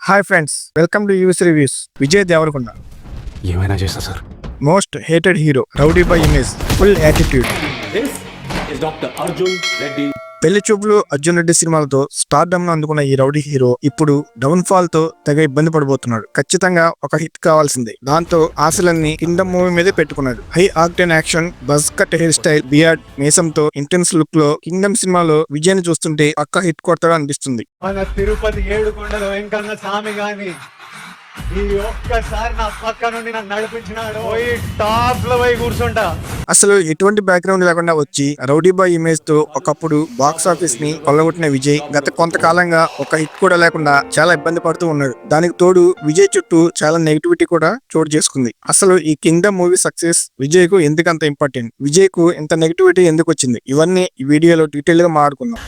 Hi friends, welcome to use reviews. Vijay Devarakonda ఏమైనా చేస్తా sir. Most hated hero, rowdy by image, full attitude. Doctor Arjun Reddy. Pelli Choopulu Arjun Reddy సినిమాలతో stardom ను అందుకున్న ఈ రౌడీ హీరో ఇప్పుడు డౌన్ ఫాల్ తో తెగ ఇబ్బంది పడిపోతున్నాడు. ఖచ్చితంగా ఒక హిట్ కావాల్సిందే. దాంతో ఆశలన్నీ కింగ్డమ్ మూవీ మీదే పెట్టుకున్నాడు. High octane action, buzz cut hair style, beard, మీసంతో ఇంటెన్స్ లుక్ లో కింగ్డమ్ సినిమాలో విజయ్ ని చూస్తుంటే పక్కా హిట్ కొడతాడు అనిపిస్తుంది. మన తిరుపతి ఏడుకొండల వెంకన్న స్వామి గాని ఈ ఒక్కసారి నా పక్క నుండి నన్ను నడిపించినాడు, పోయి టాప్ లో పోయి కూర్చుంటా. అసలు ఎటువంటి బ్యాక్గ్రౌండ్ లేకుండా వచ్చి రౌడీ బాయ్ ఇమేజ్ తో ఒకప్పుడు బాక్స్ ఆఫీస్ ని కొల్లగొట్టిన విజయ్ గత కొంతకాలంగా ఒక హిట్ కూడా లేకుండా చాలా ఇబ్బంది పడుతూ ఉన్నాడు. దానికి తోడు విజయ్ చుట్టూ చాలా నెగిటివిటీ కూడా చోటు చేసుకుంది. అసలు ఈ కింగ్డమ్ మూవీ సక్సెస్ విజయ్ కు ఎందుకు అంత ఇంపార్టెంట్, విజయ్ కు ఇంత నెగిటివిటీ ఎందుకు వచ్చింది, ఇవన్నీ ఈ వీడియోలో డీటెయిల్ గా మాట్లాడుకుందాం.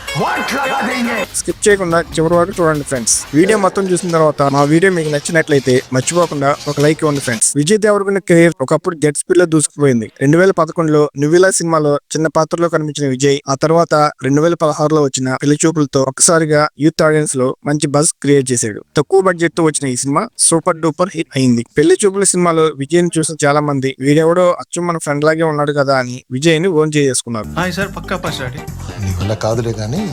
స్కిప్ చేయకుండా చివరి వరకు చూడండి ఫ్రెండ్స్. వీడియో మొత్తం చూసిన తర్వాత మా వీడియో మీకు నచ్చినట్లయితే మర్చిపోకుండా ఒక లైక్ ఇవ్వండి ఫ్రెండ్స్. విజయ్ దేవరకొండ కెరీర్ ఒకప్పుడు జెట్ స్పీడ్ లో దూసుకుపోయింది. 2011లో నువ్విలా సినిమాలో చిన్న పాత్రలో కనిపించిన విజయ్ ఆ తర్వాత 2016లో వచ్చిన పెళ్లి చూపులతో ఒక్కసారిగా యూత్ ఆడియన్స్ లో మంచి బజ్ క్రియేట్ చేశాడు. తక్కువ బడ్జెట్ తో వచ్చిన ఈ సినిమా సూపర్ డూపర్ హిట్ అయింది. పెళ్లి చూపుల సినిమాలో విజయ్ ని చూసిన చాలా మంది వీడెవడో అచ్చు మన ఫ్రెండ్ లాగే ఉన్నాడు కదా అని విజయ్ ని ఓన్ చేసుకున్నారు. నీ వల్ల కాదులే కానీ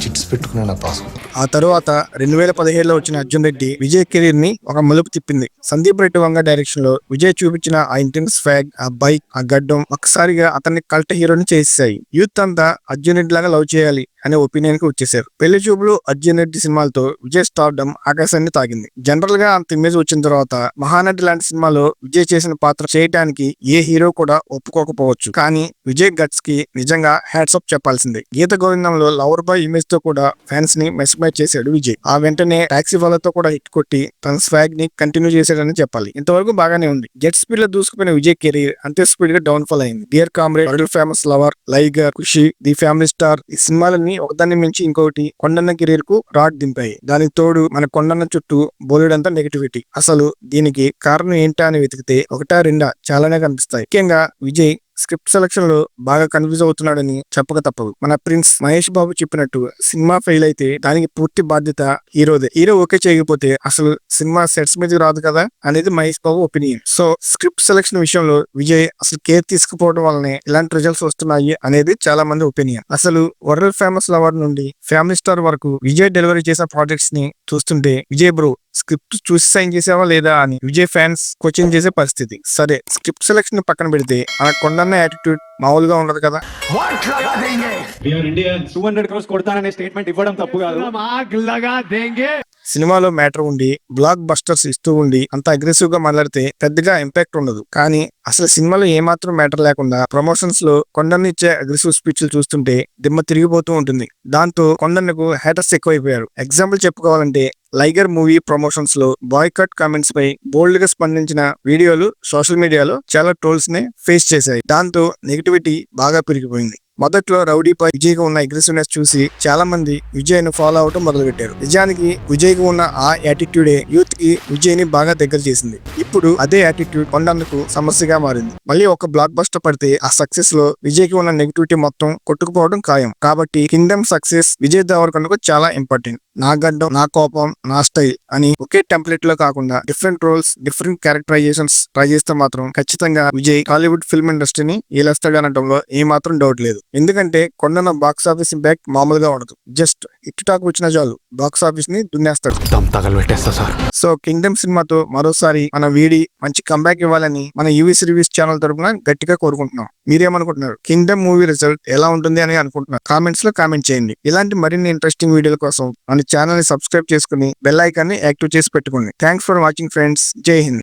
చిట్స్ పెట్టుకున్నా నా పాస్వర్డ్. ఆ తర్వాత 2017లో వచ్చిన అర్జున్ రెడ్డి విజయ్ కెరీర్ ని ఒక మలుపు తిప్పింది. సందీప్ రెడ్డి వంగ డైరెక్షన్ లో విజయ్ చూపించిన ఆ ఇంటెన్స్ ఫ్యాగ్, ఆ బైక్, ఆ గడ్డం ఒక్కసారిగా అతన్ని కల్ట్ హీరోని చేసేసాయి. యూత్ అంతా అర్జున్ రెడ్డి లాగా లవ్ చేయాలి అనే ఒపీనియన్ కి వచ్చేసారు. పెళ్లి చూపులు అర్జున్ రెడ్డి సినిమాలతో విజయ్ స్టార్డమ్ ఆకాశాన్ని తాగింది. జనరల్ గా అంత ఇమేజ్ వచ్చిన తర్వాత మహానటి లాంటి సినిమాలో విజయ్ చేసిన పాత్ర చేయడానికి ఏ హీరో కూడా ఒప్పుకోకపోవచ్చు. కానీ విజయ్ గట్స్ కి నిజంగా హ్యాట్స్ ఆఫ్ చెప్పాల్సిందే. గీత గోవిందంలో లవర్ బాయ్ ఇమేజ్ తో కూడా ఫ్యాన్స్ ని మెస్మైజ్ చేశాడు విజయ్. ఆ వెంటనే టాక్సీ వాళ్ళతో కూడా హిట్ కొట్టి తన స్వాగ్ ని కంటిన్యూ చేశాడని చెప్పాలి. ఇంతవరకు బాగానే ఉంది. జెట్ స్పీడ్ లో దూసుకుపోయిన విజయ్ కెరీర్ అంతే స్పీడ్ గా డౌన్ ఫాల్ అయింది. Dear comrade, world famous lover, liger, Kushi, the family star, ఈ సినిమాలన్నీ ఒకదాన్ని మించి ఇంకొకటి కొండన్న కెరీర్ కు రాడ్ దింపాయి. దానికి తోడు మన కొండన్న చుట్టూ బోలెడంతా నెగిటివిటీ. అసలు దీనికి కారణం ఏంటా అని వెతికితే ఒకటా రెండా చాలానే కనిపిస్తాయి. ముఖ్యంగా విజయ్ స్క్రిప్ట్ సెలక్షన్ లో బాగా కన్ఫ్యూజ్ అవుతున్నాడని చెప్పక తప్పదు. మన ప్రిన్స్ మహేష్ బాబు చెప్పినట్టు సినిమా ఫెయిల్ అయితే దానికి పూర్తి బాధ్యత హీరోదే. హీరో ఓకే చేయకపోతే అసలు సినిమా సెట్స్ మీద రాదు కదా అనేది Mahesh Babu opinion. So script selection విషయంలో విజయ్ అసలు కేర్ తీసుకుపోవడం వల్లనే ఇలాంటి రిజల్ట్స్ వస్తున్నాయి అనేది చాలా మంది ఒపీనియన్. అసలు వరల్డ్ ఫేమస్ లవర్ నుండి ఫ్యామిలీ స్టార్ వరకు విజయ్ డెలివరీ చేసిన ప్రాజెక్ట్స్ ని చూస్తుంటే విజయ్ బ్రో స్క్రిప్ట్ చూసి సైన్ చేసావా లేదా అని విజయ్ ఫ్యాన్స్ క్వశ్చన్ చేసే పరిస్థితి. సరే, స్క్రిప్ట్ సెలక్షన్ పక్కన పెడితే మన కొండన్న యాటిట్యూడ్ మామూలుగా ఉండదు కదా. 200 crores కొడతాననే స్టేట్మెంట్ ఇవ్వడం తప్పు కాదు. సినిమాలో మ్యాటర్ ఉండి బ్లాక్ బస్టర్స్ ఇస్తూ ఉండి అంత అగ్రెసివ్ గా మాట్లాడితే పెద్దగా ఇంపాక్ట్ ఉండదు. కానీ అసలు సినిమాలో ఏమాత్రం మ్యాటర్ లేకుండా ప్రమోషన్స్ లో కొండన్న ఇచ్చే అగ్రెసివ్ స్పీచ్లు చూస్తుంటే దిమ్మ తిరిగిపోతూ ఉంటుంది. దాంతో కొండన్నకు హేటర్స్ ఎక్కువైపోయారు. ఎగ్జాంపుల్ చెప్పుకోవాలంటే లైగర్ మూవీ ప్రమోషన్స్ లో బాయ్కట్ కామెంట్స్ పై బోల్డ్ గా స్పందించిన వీడియోలు సోషల్ మీడియాలో చాలా ట్రోల్స్ ని ఫేస్ చేశాయి. దాంతో నెగిటివిటీ బాగా పెరిగిపోయింది. మొదట్లో రౌడీ పై విజయ్ కు ఉన్న అగ్రెసివ్నెస్ చూసి చాలా మంది విజయ్ ను ఫాలో అవటం మొదలు పెట్టారు. నిజానికి విజయ్ కు ఉన్న ఆ యాటిట్యూడే యూత్ కి విజయ్ ని బాగా దగ్గర చేసింది. ఇప్పుడు అదే యాటిట్యూడ్ కొండందుకు సమస్యగా మారింది. మళ్ళీ ఒక బ్లాక్ బస్టర్ పడితే ఆ సక్సెస్ లో విజయ్ కి ఉన్న నెగిటివిటీ మొత్తం కొట్టుకుపోవడం ఖాయం. కాబట్టి కింగ్డమ్ సక్సెస్ విజయ్ దేవరకొండకు చాలా ఇంపార్టెంట్. నా గడ్డం, నా కోపం, నా స్టైల్ అని ఒకే టెంప్లెట్ లో కాకుండా different roles, different characterizations try చేస్తే మాత్రం ఖచ్చితంగా విజయ్ హాలీవుడ్ ఫిల్మ్ ఇండస్ట్రీని ఏలేస్తాడు అనడంలో ఏమాత్రం డౌట్ లేదు. ఎందుకంటే కొండన్న బాక్స్ ఆఫీస్ ఇంపాక్ట్ మామూలుగా ఉండదు. జస్ట్ హిట్ టాక్ వచ్చిన చాలు బాక్స్ ఆఫీస్ ని దున్నేస్తాడు. సో కింగ్డమ్ సినిమాతో మరోసారి మన వీడి మంచి కంబ్యాక్ ఇవ్వాలని మన యూవీస్ రివ్యూస్ ఛానల్ తరపున గట్టిగా కోరుకుంటున్నాం. మీరేమనుకుంటున్నారు? కింగ్డమ్ మూవీ రిజల్ట్ ఎలా ఉంటుంది అని అనుకుంటున్నారు? కామెంట్స్ లో కామెంట్ చేయండి. ఇలాంటి మరిన్ని ఇంట్రెస్టింగ్ వీడియోల కోసం మన ఛానల్ ని సబ్స్క్రైబ్ చేసుకుని బెల్ ఐకాన్ ని యాక్టివ్ చేసి పెట్టుకోండి. Thanks for watching friends. జై హింద్.